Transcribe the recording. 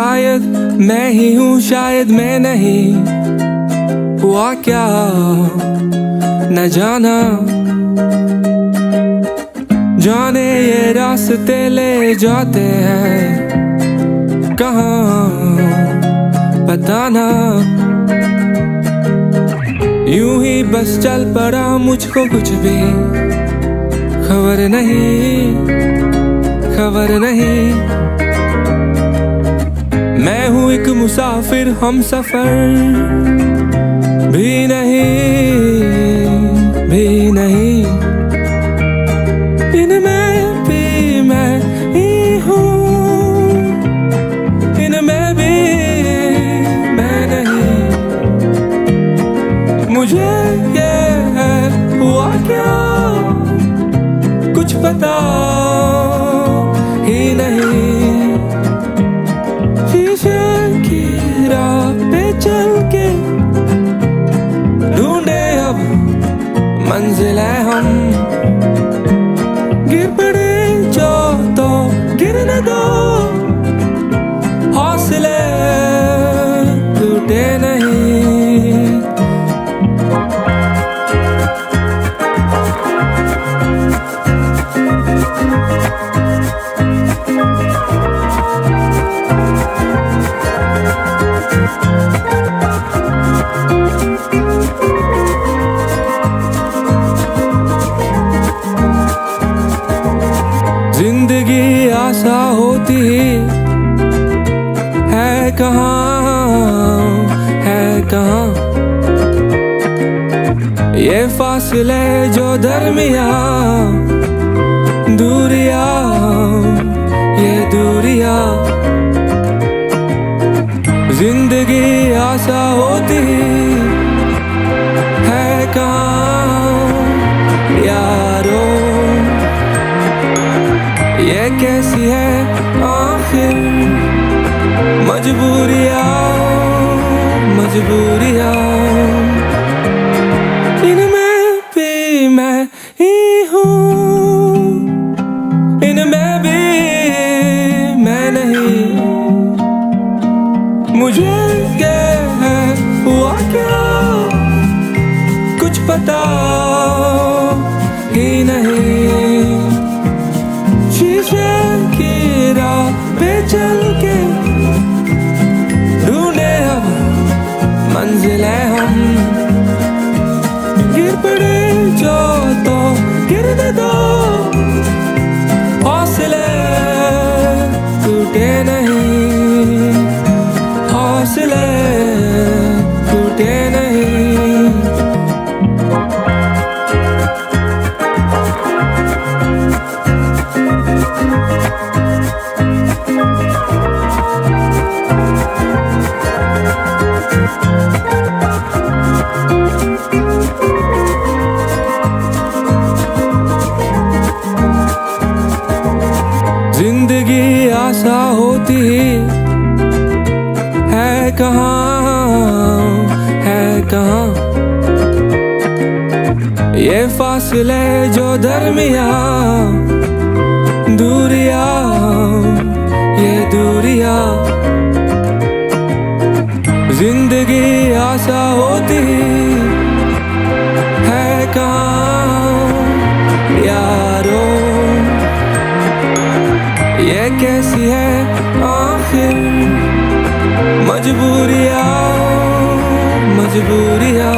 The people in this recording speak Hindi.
शायद मैं ही हूँ, शायद मैं नहीं। हुआ क्या न जाना, जाने ये रास्ते ले जाते हैं कहाँ पता ना। यूं ही बस चल पड़ा, मुझको कुछ भी खबर नहीं, खबर नहीं। मैं हूँ एक मुसाफिर, हम सफर भी नहीं, भी नहीं। इनमें भी मैं ही हूँ, इनमें भी मैं नहीं। मुझे ये हुआ क्या कुछ पता ही नहीं। शीशे की राह पे चल के ढूंढे अब मंजिल है हम। गिर पड़े जो तो गिरने दो, हौसले टूटे नहीं। जिंदगी आसा होती है कहाँ, है कहाँ। ये फासले जो दरमियाँ, दूरियाँ, ये दूरियाँ। जिंदगी आसा होती है कहाँ यारो। ये कैसी है आखिर मजबूरियाँ, मजबूरियाँ। इनमें भी मैं ही हूँ, इनमें भी मैं नहीं। मुझे ये हुआ क्या कुछ पता ही नहीं। शीशे की राह पे चल के ढूंढे अब मंजिल है हम। गिर पड़े जो तो गिरने दो, हौसले टूटे नहीं, हौसले टूटे नहीं। जिंदगी आसा होती है कहाँ, है कहाँ। ये फासले जो दरमियाँ, दूरियाँ, ये दूरियाँ। जिंदगी आसा होती है कहाँ यारो। ये कैसी है आखिर मजबूरियाँ, मजबूरियाँ।